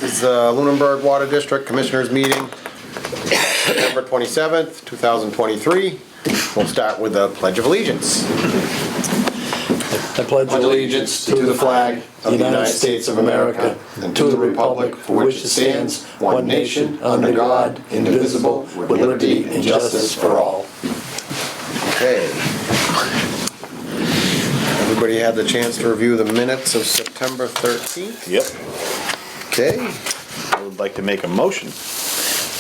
is the Lunenburg Water District Commissioners Meeting, September 27th, 2023. We'll start with the Pledge of Allegiance. I pledge allegiance to the flag of the United States of America and to the republic for which it stands, one nation, under God, indivisible, with liberty and justice for all. Okay. Everybody had the chance to review the minutes of September 13th? Yep. Okay. I would like to make a motion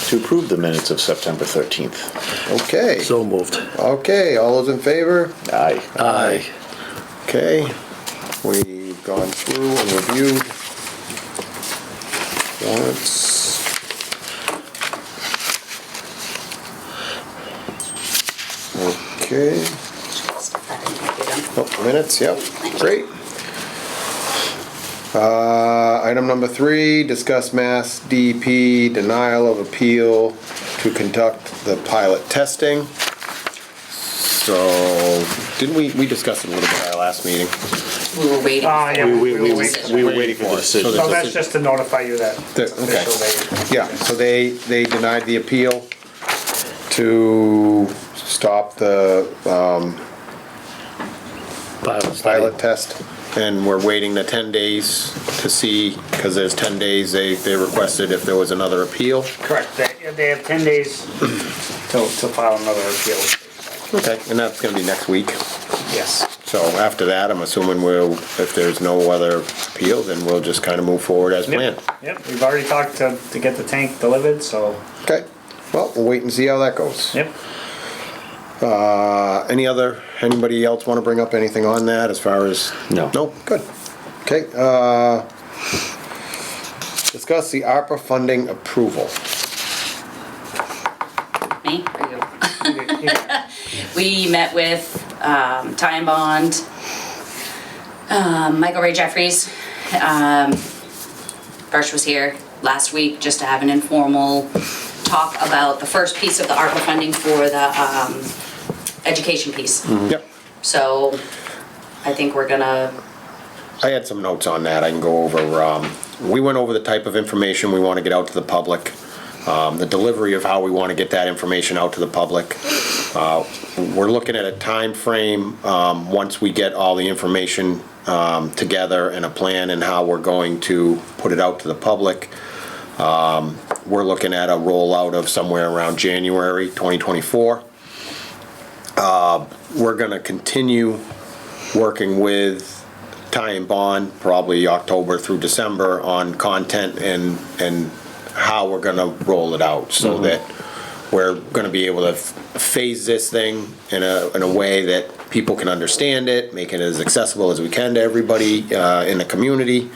to approve the minutes of September 13th. Okay. So moved. Okay, all those in favor? Aye. Aye. Okay. We've gone through and reviewed warrants. Okay. Oh, minutes, yep, great. Item number 3, discuss Mass DEP denial of appeal to conduct the pilot testing. So, didn't we discussed it a little bit at our last meeting? We were waiting. Yeah, We were waiting. waiting for the decision. So that's just to notify you that. Okay. official Yeah, so they denied the appeal to stop the pilot test, and we're waiting the 10 days to see, because there's 10 days, they requested if there was another appeal. Correct. They have 10 days to file another appeal. Okay, and that's gonna be next week. Yes. So after that, I'm assuming if there's no other appeal, then we'll just kind of move forward as planned. Yep, we've already talked to get the tank delivered, so, Okay, well, we'll wait and see how that goes. yep. Anybody else want to bring up anything on that as far as? No. No, good. Okay, discuss the ARPA funding approval. Me or you? Yeah. We met with Ty and Bond, Michael Ray Jeffries. Birch was here last week just to have an informal talk about the first piece of the ARPA funding for the education piece. Yep. So I think we're gonna, I had some notes on that I can go over. We went over the type of information we want to get out to the public, the delivery of how we want to get that information out to the public. We're looking at a time frame, once we get all the information together and a plan and how we're going to put it out to the public. We're looking at a rollout of somewhere around January 2024. We're going to continue working with Ty and Bond, probably October through December, on content and how we're going to roll it out, so that we're going to be able to phase this thing in a way that people can understand it, make it as accessible as we can to everybody in the community.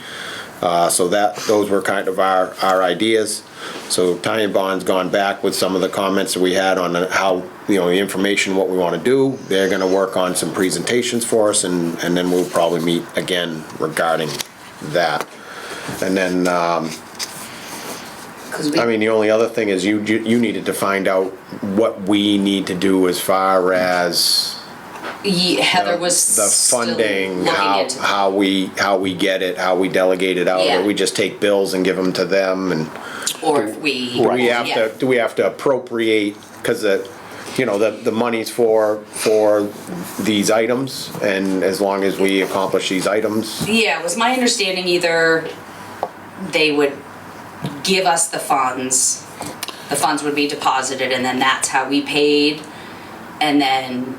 So those were kind of our ideas. So Ty and Bond's gone back with some of the comments that we had on how, the information, what we want to do. They're going to work on some presentations for us, and then we'll probably meet again regarding that. And then, cause we. the only other thing is you needed to find out what we need to do as far as Heather was the still funding, looking into that. how we get it, how we delegate it out, Yeah. or we just take bills and give them to them, and Or if we. do we have yeah. to appropriate, because the money's for these items, and as long as we accomplish these items. Yeah, it was my understanding either they would give us the funds would be deposited, and then that's how we paid, and then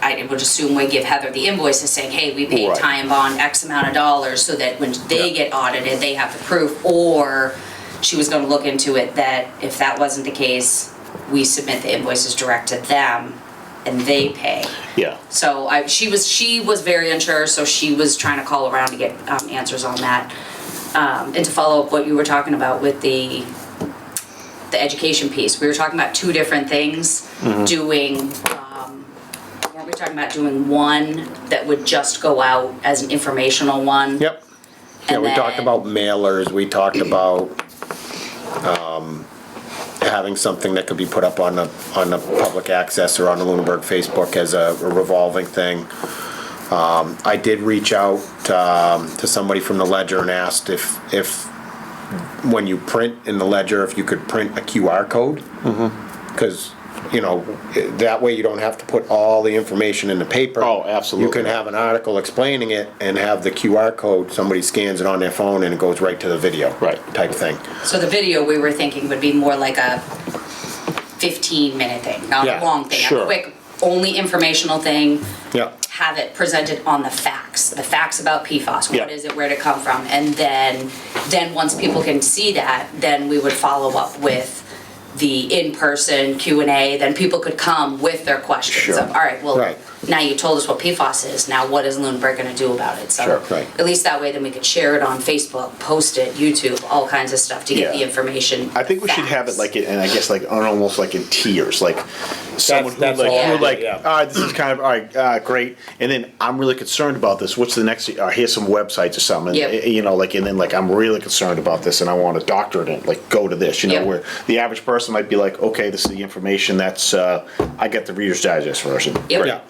I would assume we give Heather the invoices saying, hey, we paid Right. Ty and Bond X amount of dollars, so that when they Yeah. get audited, they have the proof, or she was gonna look into it that if that wasn't the case, we submit the invoices direct to them and they pay. Yeah. So she was very unsure, so she was trying to call around to get answers on that. And to follow up what you were talking about with the education piece, we were talking about two different things. Doing, weren't we talking about doing one that would just go out as an informational one? Yep. Yeah, And we talked then- about mailers, we talked about having something that could be put up on the public access or on the Lunenburg Facebook as a revolving thing. I did reach out to somebody from the Ledger and asked if when you print in the ledger, if you could print a QR code. Because, you know, that way you don't have to put all the information in the paper. Oh, absolutely. You can have an article explaining it and have the QR code, somebody scans it on their phone and it goes right to the video. Right. Type thing. So the video we were thinking would be more like a 15-minute thing, not Yeah, a long thing, sure. a quick, only informational thing. Yeah. Have it presented on the facts about PFAS, Yeah. what is it, where did it come from, and then once people can see that, then we would follow up with the in-person Q&A, then people could come with their questions Sure. of, all right, well, Right. now you told us what PFAS is, now what is Lunenburg gonna do about it? So Sure, right. at least that way, then we could share it on Facebook, post it, YouTube, all kinds of stuff to get Yeah. the information. I think we should have it like, and I guess like almost like in tiers, like someone that's who like, all I who did, like, yeah. all right, this is kind of, all right, great. And then I'm really concerned about this. What's the next, here's some websites or something, Yep. you know, like, and then like, I'm really concerned about this and I want a doctorate in, like, go to this, you know, Yep. where the average person might be like, okay, this is the information that's, I get the Reader's Digest version. Yep. Yeah.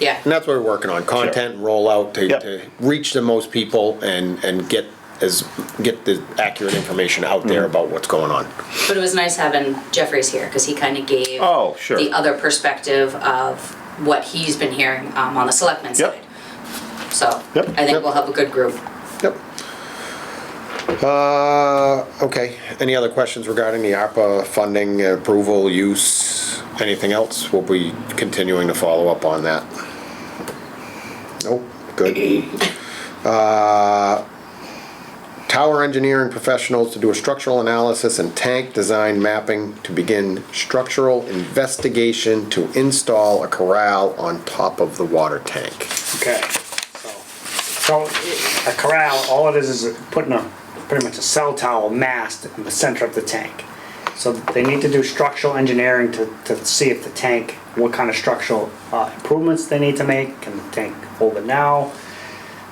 Yeah. And that's what we're working on, content and rollout Yep. to reach the most people and get the accurate information out there about what's going on. But it was nice having Jeffries here, because he kind of gave Oh, sure. the other perspective of what he's been hearing on the selectmen's Yep. side. So Yep. I think Yep. we'll have a good group. Yep. Okay, any other questions regarding the ARPA funding, approval, use, anything else? We'll be continuing to follow up on that. Nope, good. Tower engineering professionals to do a structural analysis and tank design mapping to begin structural investigation to install a corral on top of the water tank. Okay, so a corral, all it is putting pretty much a cell tower mast in the center of the tank. So they need to do structural engineering to see if the tank, what kind of structural improvements they need to make. Can the tank hold it now?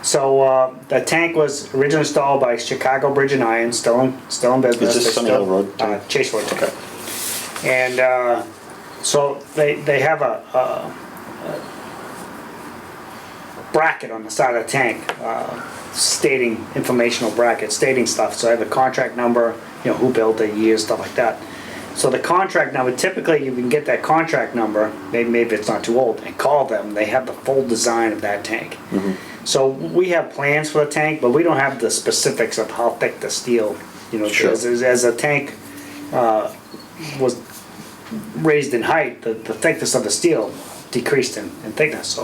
So the tank was originally installed by Chicago Bridge and Iron, still in business. Is this They Sunny still- Hill Road? Chase Road. Okay. And so they have a bracket on the side of the tank, stating informational bracket, stating stuff. So I have a contract number, you know, who built it, years, stuff like that. So the contract number, typically you can get that contract number, maybe it's not too old, and call them. They have the full design of that tank. So we have plans for the tank, but we don't have the specifics of how thick the steel, you know, Sure. as the tank was raised in height, the thickness of the steel decreased in thickness.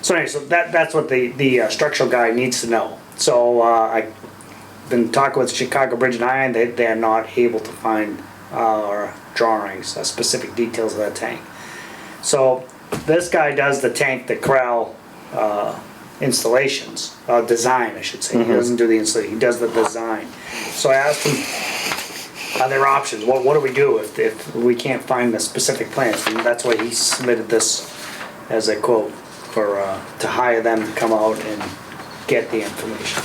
So anyway, so that's what the structural guy needs to know. So I've been talking with Chicago Bridge and Iron. They're not able to find drawings, specific details of that tank. So this guy does the tank, the corral installations, design, I should say. He doesn't do the installation. He does the design. So I asked him, are there options? What do we do if we can't find the specific plans? And that's why he submitted this as a quote for to hire them to come out and get the information.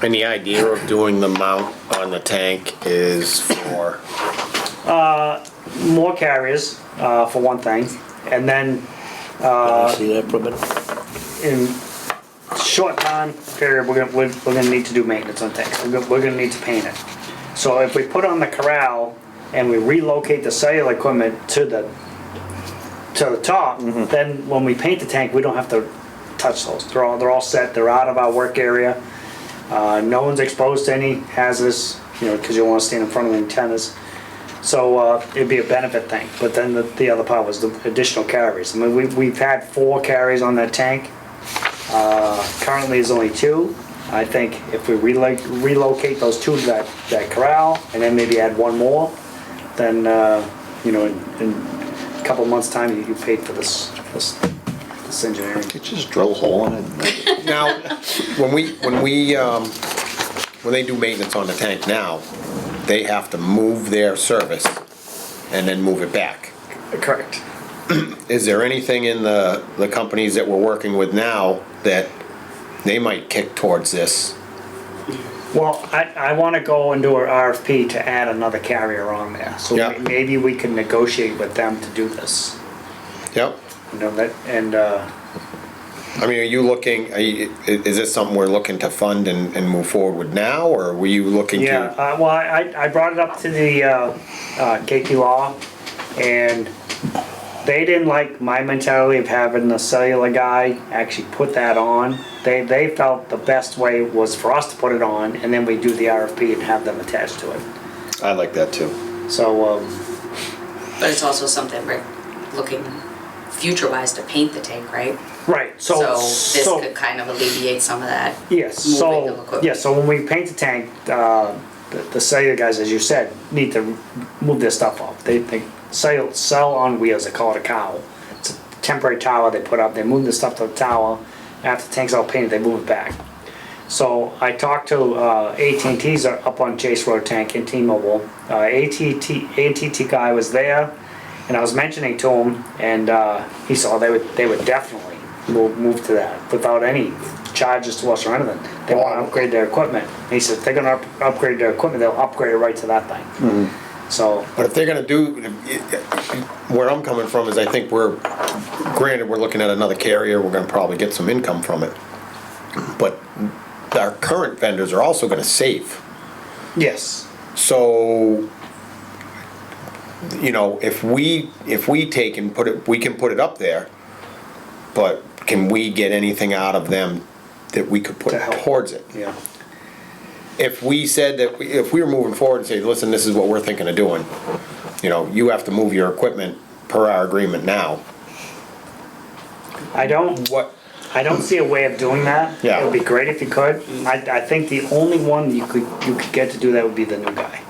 And the idea of doing the mount on the tank is for, More carriers, for one thing, and then See that for a minute? in short time period, we're gonna need to do maintenance on tanks. We're gonna need to paint it. So if we put on the corral and we relocate the cellular equipment to the top, then when we paint the tank, we don't have to touch those. They're all set. They're out of our work area. No one's exposed to any hazardous, you know, because you want to stand in front of the antennas. So it'd be a benefit thing. But then the other part was the additional carriers. I mean, we've had 4 carriers on that tank. Currently, there's only 2. I think if we relocate those 2 to that corral and then maybe add 1 more, then you know, in a couple of months' time, you paid for this engineering. You just drill a hole in it. now, when they do maintenance on the tank now, they have to move their service and then move it back. Correct. Is there anything in the companies that we're working with now that they might kick towards this? Well, I want to go and do an RFP to add another carrier on there. So Yeah. maybe we can negotiate with them to do this. Yep. You know, that, and I mean, are you looking, is this something we're looking to fund and move forward with now, or were you looking to? Yeah, well, I brought it up to the KP Law, and they didn't like my mentality of having the cellular guy actually put that on. They felt the best way was for us to put it on, and then we do the RFP and have them attached to it. I like that too. So, But it's also something we're looking future-wise to paint the tank, right? right, So this could kind of alleviate some of that. yes, moving of so, equipment. yeah, so when we paint the tank, the cellular guys, as you said, need to move their stuff off. They sell on wheels, they call it a cowl. It's a temporary tower they put up, they move the stuff to the tower, after the tank's all painted, they move it back. So I talked to AT&T's up on Chase Road Tank in T-Mobile. AT&T guy was there, and I was mentioning to him, and he saw they would definitely move to that without any charges to us or anything. They want to upgrade their equipment. And he said if they're going to upgrade their equipment, they'll upgrade it right to that thing. So, But if they're gonna do, where I'm coming from is I think granted, we're looking at another carrier, we're gonna probably get some income from it. But our current vendors are also gonna save. yes. So, you know, if we take and put it, we can put it up there, but can we get anything out of them that we could put To help. towards it? Yeah. If we said that, if we were moving forward and say, listen, this is what we're thinking of doing, you know, you have to move your equipment per our agreement now, I don't see a way of doing that. Yeah. It would be great if you could. I think the only one you could get to do that would be the new guy.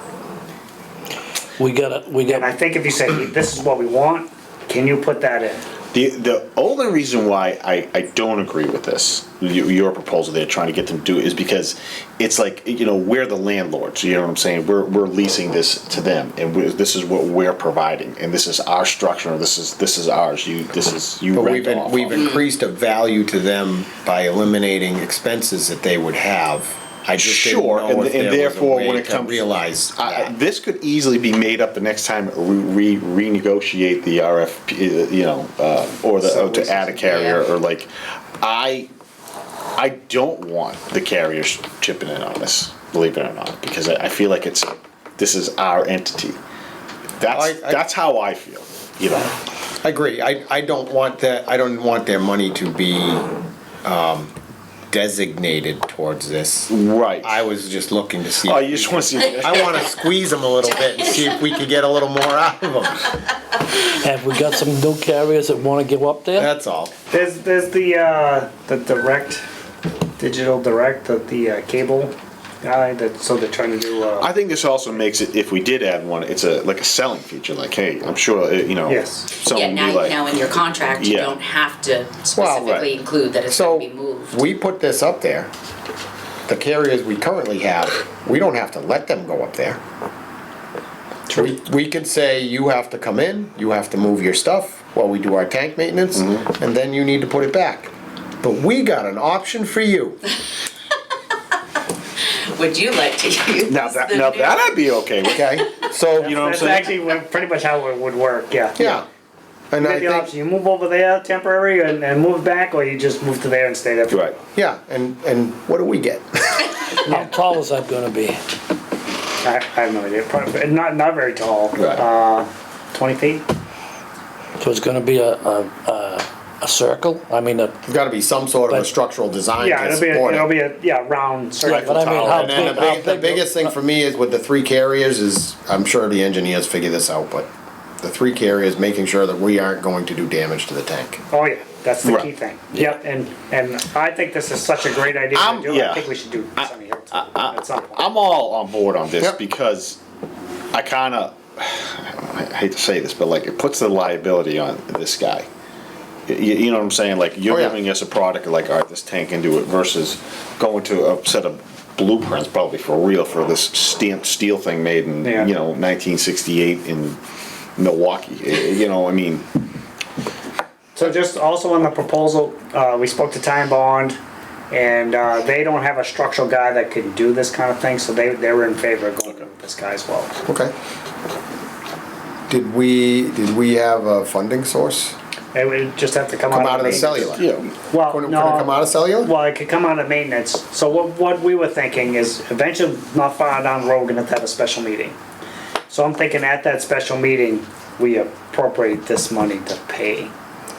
We got, And I think if you said, this is what we want, can you put that in? The only reason why I don't agree with this, your proposal they're trying to get them to do, is because it's like, you know, we're the landlords, you know what I'm saying? We're leasing this to them, and this is what we're providing, and this is our structure, this is ours, you but rent off we've of. increased a value to them by eliminating expenses that they would have. I just didn't Sure, know if and there was a therefore, when way it to comes. realize that. This could easily be made up the next time we renegotiate the RFP, you know, or to add a carrier, Yeah. or like, I don't want the carriers chipping in on this, believe it or not, because I feel like this is our entity. That's how I feel, you know. I agree. I don't want that, I don't want their money to be designated towards this. Right. I was just looking to see. Oh, you just want to see. I want to squeeze them a little bit and see if we can get a little more out of them. have we got some new carriers that wanna go up there? That's all. There's the direct, digital direct, the cable guy, so they're trying to do, I think this also makes it, if we did add one, it's like a selling feature. Like, hey, I'm sure, you know, Yes. Yeah, someone would be like, now in your contract, you Yeah. don't have to right. specifically include that it's So, gonna be moved. we put this up there. The carriers we currently have, we don't have to let them go up there. We can say, you have to come in, you have to move your stuff while we do our tank maintenance, and then you need to put it back. But we got an option for you. Would you like to use now the that new- I'd be okay with. Okay? So, You know what I'm that's saying? actually pretty much how it would work, yeah. yeah. And You I get the think, option, you move over there temporary and move back, or you just move to there and stay there. Right. yeah, and what do we get? How tall is that gonna be? I have no idea, probably, not very tall. Right. 20 feet? So it's gonna be a circle? I mean, There's gotta be some sort of a But- structural design Yeah, to it'll be support a it. round Yeah, circle but I mean, tower. how And then big- the biggest thing for me is with the 3 carriers is, I'm sure the engineers figure this out, but the 3 carriers, making sure that we aren't going to do damage to the tank. Oh, yeah, that's the Right. key thing. Yep, and I think this is such a great idea to do. yeah. I think we should do Sunny Hill too, at some point. I'm all on board on this Yep. because I kind of, I hate to say this, but like it puts the liability on this guy. You know what I'm saying? Like you're Oh, yeah. giving us a product, like, all right, this tank can do it, versus going to a set of blueprints, probably for real, for this stamped steel thing made in, Yeah. you know, 1968 in Milwaukee. You know, I mean, So just also on the proposal, we spoke to Time Bond, and they don't have a structural guy that can do this kind of thing, so they were in favor of going with this guy as well. Okay. Did we have a funding source? It would just have to come Come out of the maintenance. cellular? Yeah. Well, Couldn't no. it come out of cellular? Well, it could come out of maintenance. So what we were thinking is eventually, not far down the road, we're gonna have to have a special meeting. So I'm thinking at that special meeting, we appropriate this money to pay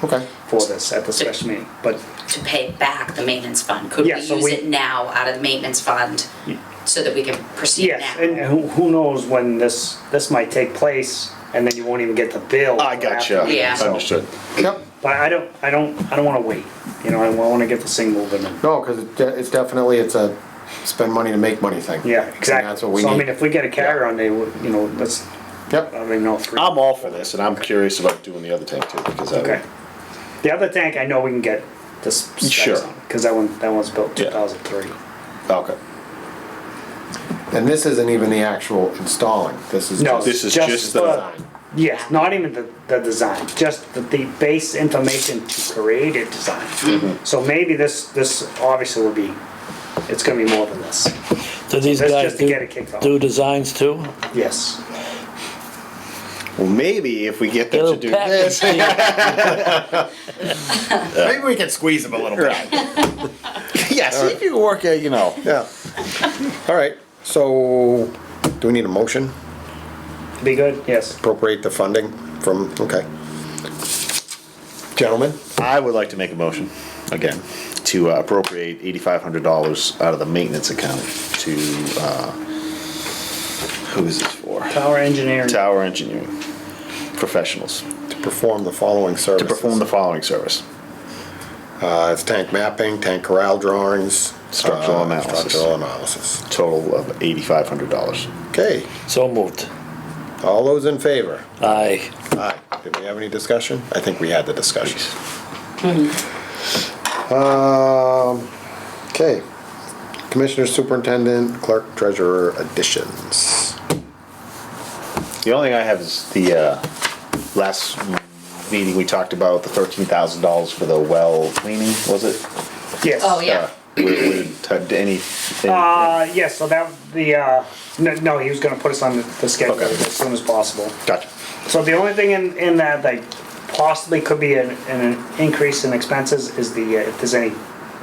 Okay. for this at the special meeting. But To pay back the maintenance fund. Could we Yeah, so use we- it now out of the maintenance fund so that we can proceed yes, now? and who knows when this might take place, and then you won't even get the bill. I gotcha. after. Yeah. So- Understood. Yep. But I don't wanna wait, you know, I wanna get this thing moving. And- No, because it's definitely, it's a spend money to make money thing. Yeah, And exactly. that's what we So I need. mean, if we get a carrier on, they would, you know, let's, I Yep. don't even know, three. I'm all for this, and I'm curious about doing the other tank too, because I Okay. The other tank, I know we can get this. specs Sure. on, cause that one's built Yeah. 2003. Okay. And this isn't even the actual installing. This is No, just. This is just just the for- design. Yes, not even the design, just the base information to create a design. Mm-hmm. So maybe this obviously will be, it's gonna be more than this. Do these That's guys just to get it kicked off. do designs too? Yes. Well, maybe if we get them to Little do package this. deal. Maybe we can squeeze them a little bit. Yeah, see if you can work it, you know. Yeah. All right, so do we need a motion? Be good, yes. Appropriate the funding from, okay. Gentlemen? I would like to make a motion, again, to appropriate $8,500 out of the maintenance account to, who is this for? Tower engineering. Tower Engineering Professionals, To perform the following to services. perform the following service. It's tank mapping, tank corral drawings. Structural analysis. Structural analysis. Total of $8,500. Okay, So moved. all those in favor? Aye. Aye. Did we have any discussion? I think we had the discussion. Okay. Commissioner, Superintendent, Clerk, Treasurer additions. The only thing I have is the last meeting we talked about the $13,000 for the well cleaning, was it? Yes. Oh, yeah. Yes, so that, no, he was gonna put us on the schedule Okay. as soon as possible. Gotcha. So the only thing in that, like, possibly could be an increase in expenses is if there's any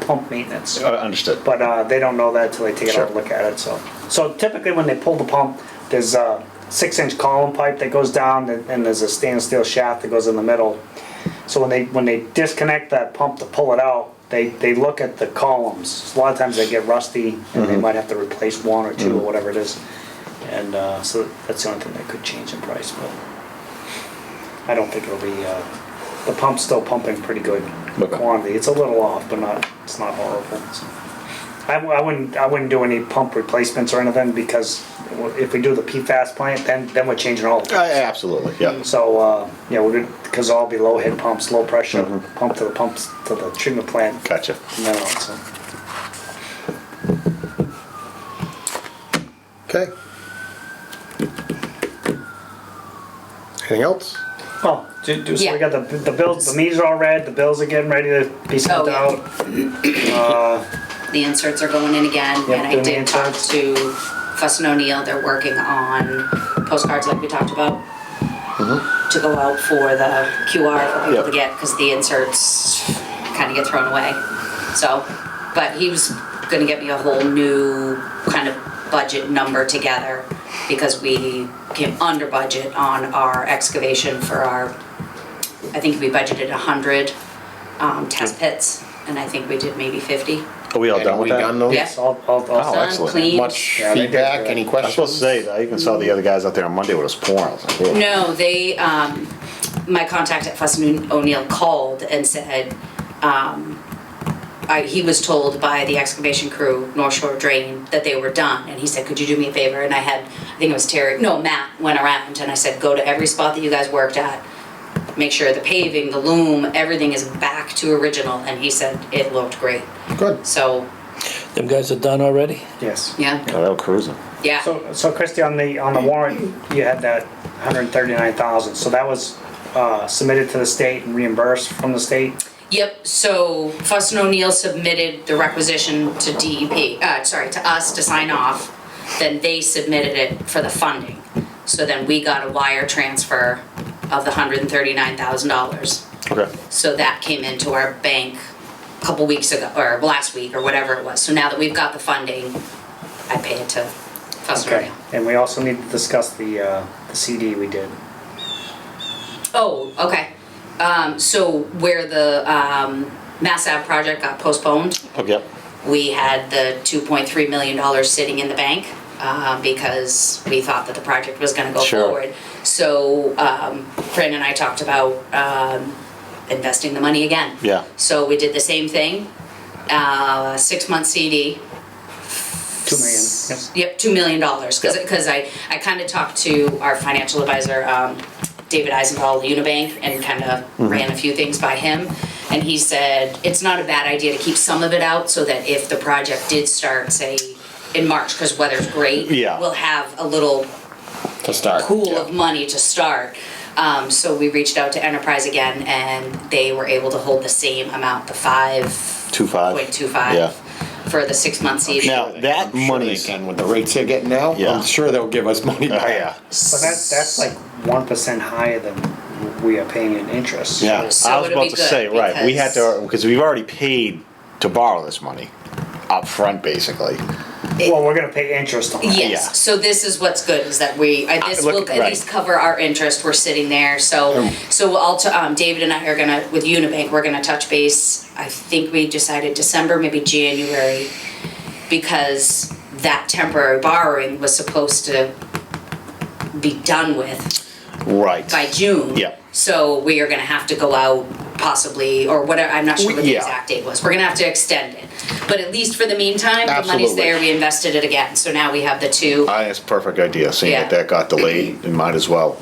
pump maintenance. Understood. But they don't know that till they take it out and Sure. look at it, so. So typically when they pull the pump, there's a 6-inch column pipe that goes down and there's a stainless steel shaft that goes in the middle. So when they disconnect that pump to pull it out, they look at the columns. A lot of times they get rusty and they might have to replace one or two or whatever it is. And so that's the only thing that could change in price, but I don't think it'll be, the pump's still pumping pretty good Okay. quantity. It's a little off, but it's not horrible. So. I wouldn't do any pump replacements or anything because if we do the PFAS plant, then we're changing all of it. Absolutely, yeah. So, yeah, we're good, because all be low head pumps, low pressure, pump to the pumps, to the treatment plant, Gotcha. and then on, so. Okay. Anything else? Oh, so we Yeah. got the bills, the meters are all red, the bills are getting ready to be sent Oh, yeah. out. The inserts are going in again, Yep, and I doing the did talk inserts. to Fuss and O'Neill, they're working on postcards like we talked about. To go out for the QR for people Yep. to get, because the inserts kind of get thrown away. So, but he was gonna get me a whole new kind of budget number together, because we came under budget on our excavation for our, I think we budgeted 100 test pits, and I think we did maybe 50. Are we all And done with we that? done those? Yeah. All Oh, Done, excellent. cleaned. Much Yeah, they did feedback, good. any I was questions? supposed to say, I even saw the other guys out there on Monday with a pour. I was like, "Whoa." No, they, my contact at Fuss and O'Neill called and said, he was told by the excavation crew, North Shore Drain, that they were done, and he said, could you do me a favor? And I think it was Matt went around, and I said, go to every spot that you guys worked at, make sure the paving, the loom, everything is back to original, and he said it looked great. Good. So, Them guys are done already? Yes. yeah, Oh, they were cruising. yeah. So Christie, on the warrant, you had that 139,000, so that was submitted to the state and reimbursed from the state? Yep, so Fuss and O'Neill submitted the requisition to DEP, to us to sign off. Then they submitted it for the funding. So then we got a wire transfer of the $139,000 Okay. So that came into our bank a couple weeks ago, or last week, or whatever it was. So now that we've got the funding, I pay it to Fussell Okay, O'Neill. and we also need to discuss the CD we did. Oh, okay. So where the Mass Ave project got postponed, Okay. we had the $2.3 million sitting in the bank because we thought that the project was going to go Sure. forward. So Fran and I talked about investing the money again. Yeah. So we did the same thing, 6-month CD. 2 million, yes. Yep, $2 million. Yep. Because I kind of talked to our financial advisor, David Eisenthal, Unibank, and kind of ran a few things by him. And he said it's not a bad idea to keep some of it out so that if the project did start, say, in March, because weather's great, Yeah. we'll have a little To start. pool yeah. of money to start. So we reached out to Enterprise again, and they were able to hold the same amount, the 2.5. 5.25 Yeah. for the 6-month CD. Now, that I'm sure they money's. can, with the rates they're getting now, Yeah. I'm sure they'll give us money back. Yeah. But that's like 1% higher than we are paying in interest. Yeah. So I was it'll about be to say, good right, we had because- to, because we've already paid to borrow this money up front, basically. Well, we're gonna pay interest on it. Yeah. Yes, so this is what's good, is that this look, will at right. least cover our interest, we're sitting there, so David and I are gonna, with Unibank, we're gonna touch base, I think we decided December, maybe January, because that temporary borrowing was supposed to be done with Right. by June. Yeah. So we are gonna have to go out possibly, or whatever, I'm not sure what the Yeah. exact date was, we're gonna have to extend it. But at least for the meantime, the money's Absolutely. there, we invested it again, so now we have the two. I think it's a perfect idea, seeing Yeah. that that got delayed, and might as well.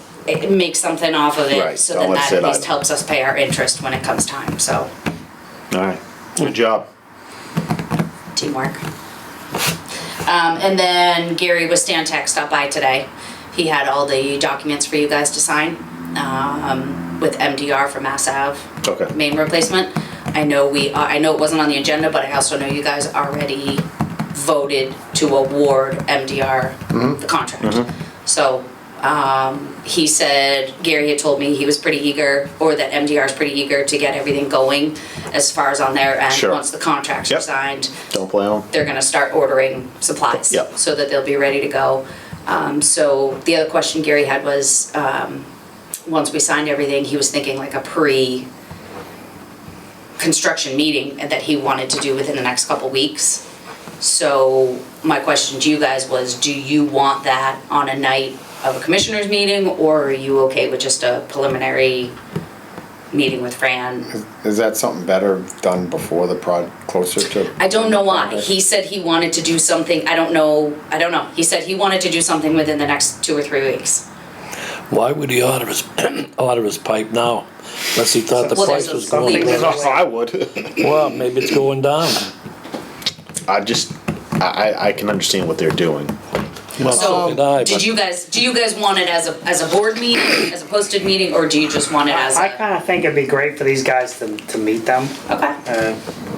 Make something off of it, Right, so don't then let it that sit at least idle. helps us pay our interest when it comes time, so, All right. Good job. teamwork. And then Gary with Stantec stopped by today. He had all the documents for you guys to sign, with MDR for Mass Ave. Okay. Main replacement. I know I know it wasn't on the agenda, but I also know you guys already voted to award MDR the contract. So, he said, Gary had told me he was pretty eager, or that MDR is pretty eager to get everything going as far as on their end. Sure. Once the contracts are Yep. signed, Don't play on. they're gonna start ordering supplies. Yep. So that they'll be ready to go. So the other question Gary had was, once we signed everything, he was thinking like a pre-construction meeting that he wanted to do within the next couple weeks. So my question to you guys was, do you want that on a night of a commissioners meeting, or are you okay with just a preliminary meeting with Fran? Is that something better done before the closer to? I don't know why. He said he wanted to do something, I don't know. He said he wanted to do something within the next 2 or 3 weeks. Why would he order his, order his pipe now? Unless he thought the Well, price there's was something going there's down. also- I would. Well, maybe it's going down. I can understand what they're doing. Well, so did I, Do but you guys want it as a board meeting, as a posted meeting, or do you just want it as I a? kinda think it'd be great for these guys to meet them. Okay.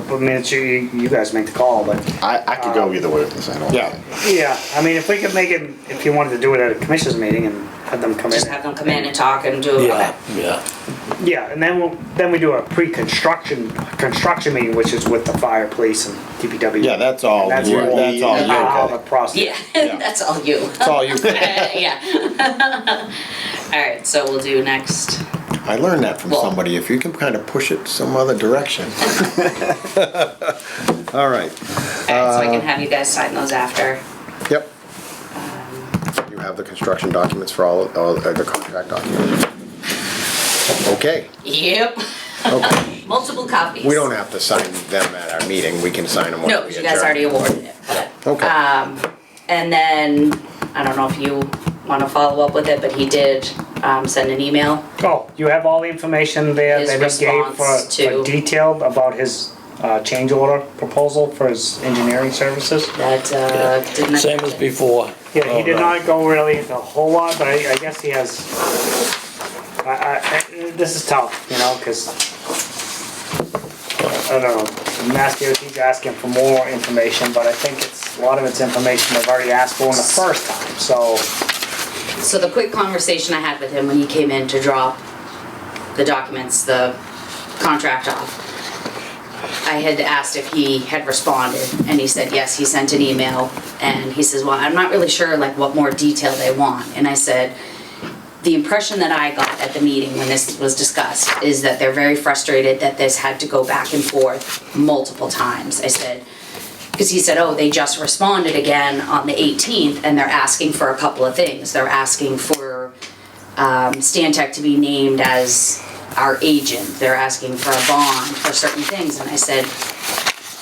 But I mean, it's you guys make the call, but I could go either way with this, I don't. Yeah, yeah, I mean, if we could make it, if you wanted to do it at a commissioners meeting and have them come Just in. have them come in and talk and do, yeah, okay. yeah. Yeah, and then we do a construction meeting, which is with the fire, police, and DPW. yeah, that's all, That's you- all- that's all that's you. how the process. Yeah, that's all you. That's all you. Yeah. Alright, so we'll do next. I learned that from Well- somebody, if you can kind of push it some other direction. All right, Alright, so I can have you guys sign those after. yep. You have the construction documents for all the contract documents. Okay, Yep. okay. Multiple copies. We don't have to sign them at our meeting, we can sign them once No, we because you guys adjourn. already awarded it, but. Okay. And then, I don't know if you wanna follow up with it, but he did, send an email. Oh, you have all the information there His that he gave response to- for detailed about his change order proposal for his engineering services. That, didn't. Same as before. Yeah, he did Oh, not go really a whole lot, but I guess he has. This is tough, you know, because I don't know. Mass DOT's asking for more information, but I think a lot of it's information they've already asked for in the first time. So So the quick conversation I had with him when he came in to drop the documents, the contract off. I had asked if he had responded, and he said yes, he sent an email, and he says, well, I'm not really sure like what more detail they want. And I said, the impression that I got at the meeting when this was discussed is that they're very frustrated that this had to go back and forth multiple times. I said, because he said, oh, they just responded again on the 18th, and they're asking for a couple of things. They're asking for Stantec to be named as our agent. They're asking for a bond for certain things. And I said,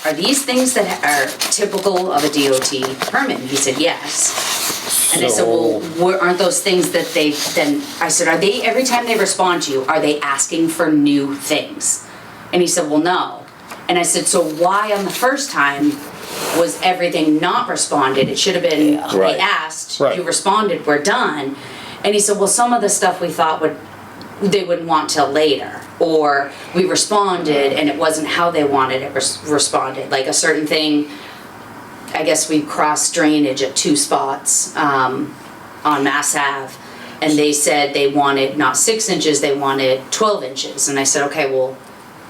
are these things that are typical of a DOT permit? And he said, yes. And I said, well, aren't those things that they then, I said, are they, every time they respond to you, are they asking for new things? And he said, well, no. And I said, so why on the first time was everything not responded? It should have been, Right. they asked, Right. you responded, we're done. And he said, well, some of the stuff we thought they wouldn't want till later, or we responded and it wasn't how they wanted it responded. Like a certain thing, I guess we crossed drainage at 2 spots on Mass Ave, and they said they wanted not 6 inches, they wanted 12 inches. And I said, okay, well,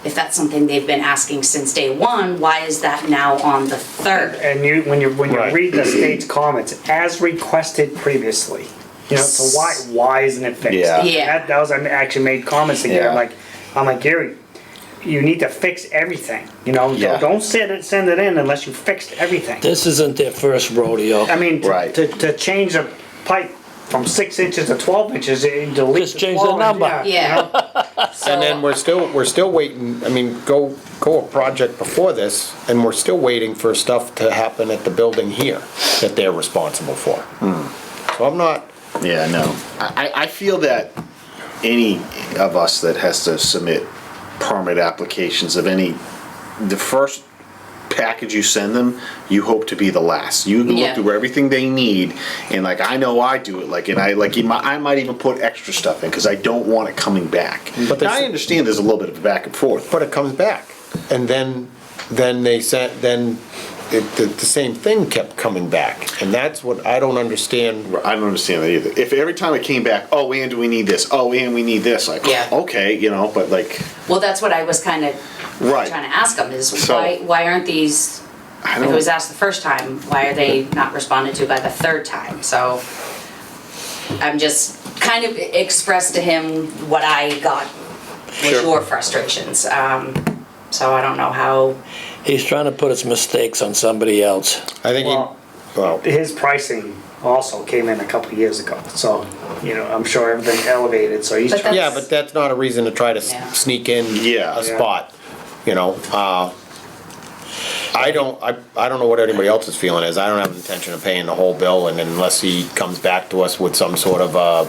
if that's something they've been asking since day one, why is that now on the 3rd? And when you Right. read the state's comments, as requested previously, you know, so why isn't it fixed? Yeah. Yeah. That was, I actually made comments again, Yeah. I'm like, Gary, you need to fix everything, you know? Yeah. Don't send it in unless you fixed everything. This isn't their first rodeo. I mean, Right. to change a pipe from 6 inches to 12 inches, and delete Just change the 12, number. Yeah. And then we're still waiting, I mean, go a project before this, and we're still waiting for stuff to happen at the building here that they're responsible for. So I'm not, Yeah, no. I feel that any of us that has to submit permit applications of any, the first package you send them, you hope to be the last. You can Yeah. look through everything they need, and like I know I do it. Like, and I might even put extra stuff in because I don't want it coming back. But But there's- I understand there's a little bit of a back and forth. but it comes back. And then they sent, the same thing kept coming back. And that's what I don't understand. I don't understand that either. If every time it came back, oh, and do we need this? Oh, and we need this. Like, Yeah. okay, you know, but like, Well, that's what I was kind of Right. trying to ask them is So- why aren't these, I if it don't. was asked the first time, why are they not responded to by the 3rd time? So I'm just kind of expressed to him what I got was Sure. your frustrations. So I don't know how, He's trying to put his mistakes on somebody else. I think, Well, his pricing also came in a couple of years ago, so, you know, I'm sure everything elevated, so he's But trying. yeah, but that's not a reason to try to Yeah. sneak in Yeah. a spot, you know? I don't know what anybody else's feeling is. I don't have an intention of paying the whole bill, and unless he comes back to us with some sort of a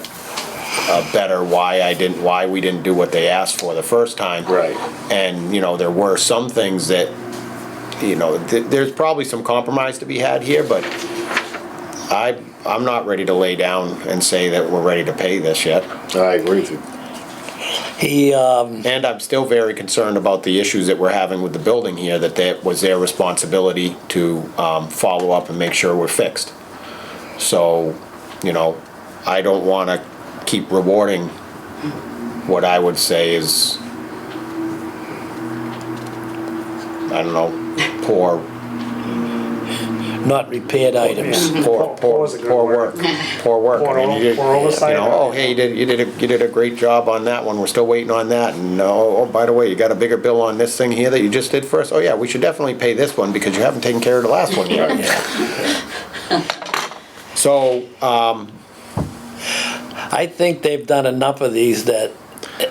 better why we didn't do what they asked for the first time. Right. And, you know, there were some things that, you know, there's probably some compromise to be had here, but I'm not ready to lay down and say that we're ready to pay this yet. I agree with you. He, And I'm still very concerned about the issues that we're having with the building here, that was their responsibility to follow up and make sure we're fixed. So, you know, I don't want to keep rewarding what I would say is, I don't know, poor not repaired items. Poor is a good poor word. work, poor work. I mean, you did- Poor oversight. You know, oh, hey, you did a great job on that one, we're still waiting on that, and oh, by the way, you got a bigger bill on this thing here that you just did first, oh yeah, we should definitely pay this one because you haven't taken care of the last one yet. So, I think they've done enough of these that,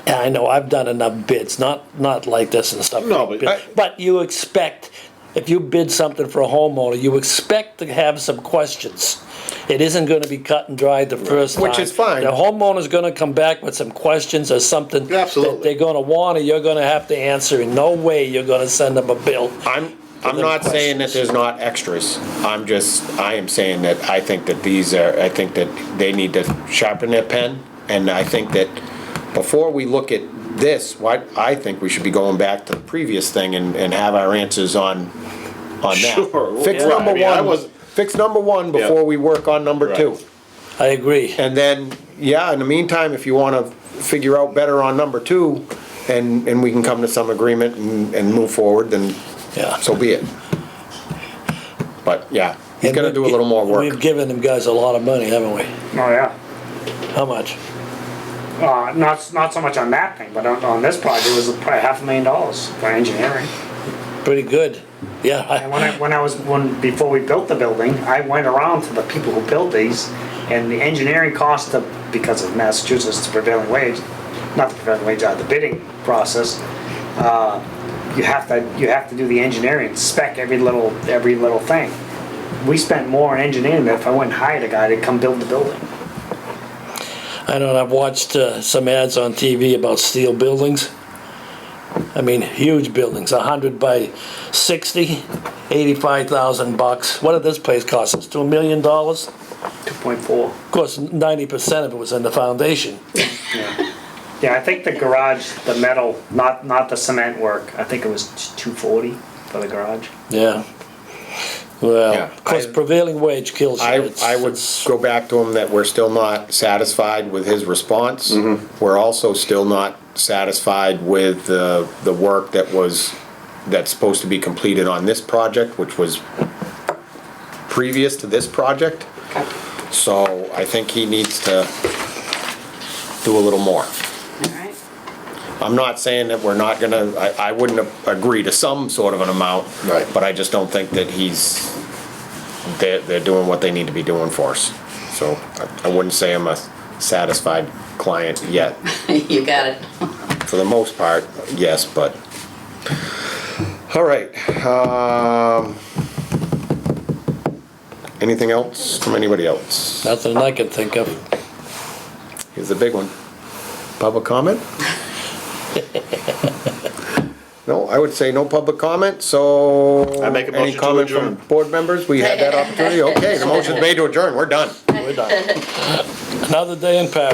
I know I've done enough bids, not like this and stuff. No, but But you expect, if you bid something for a homeowner, you expect to have some questions. It isn't gonna be cut and dried the first time. Which is fine. The homeowner's gonna come back with some questions or something that Absolutely. they're gonna want, or you're gonna have to answer. In no way you're gonna send them a bill. I'm them not saying that questions. there's not extras, I am saying that I think that I think that they need to sharpen their pen, and I think that before we look at this, I think we should be going back to the previous thing and have our answers on that. Sure. Fix Yeah, number I mean, I one, was- fix number one before Yeah. we work on number Right. two. I agree. And then, yeah, in the meantime, if you wanna figure out better on number two, and we can come to some agreement and move forward, then Yeah. so be it. But, yeah, he's gonna do a little more We've work. given them guys a lot of money, haven't we? Oh, yeah. How much? Not so much on that thing, but on this project, it was probably $500,000 for engineering. Pretty good. Yeah. And before we built the building, I went around to the people who built these, and the engineering cost because of Massachusetts prevailing wage, not the prevailing wage, the bidding process, you have to do the engineering, spec every little thing. We spent more on engineering than if I went and hired a guy to come build the building. I know, I've watched some ads on TV about steel buildings. I mean, huge buildings, 100 by 60, $85,000. What did this place cost us? $2 million? Of 2.4. course, 90% of it was in the foundation. Yeah, I think the garage, the metal, not the cement work, I think it was 240 for the garage. Yeah. Well, Yeah, of course, prevailing wage kills you. I would It's- go back to him that we're still not satisfied with his response. We're also still not satisfied with the work that's supposed to be completed on this project, which was previous to this project. So I think he needs to do a little more. All right. I'm not saying that we're not gonna, I wouldn't agree to some sort of an amount. Right. But I just don't think that they're doing what they need to be doing for us. So I wouldn't say I'm a satisfied client yet. You got it. For the most part, yes, but. All right. Anything else from anybody else? Nothing I can think of. Here's the big one. Public comment? No, I would say no public comment, so. I make a Any motion to comment from adjourn. board members? We had that opportunity? Okay, the motion's made to adjourn, we're done. We're done. Another day in paradise.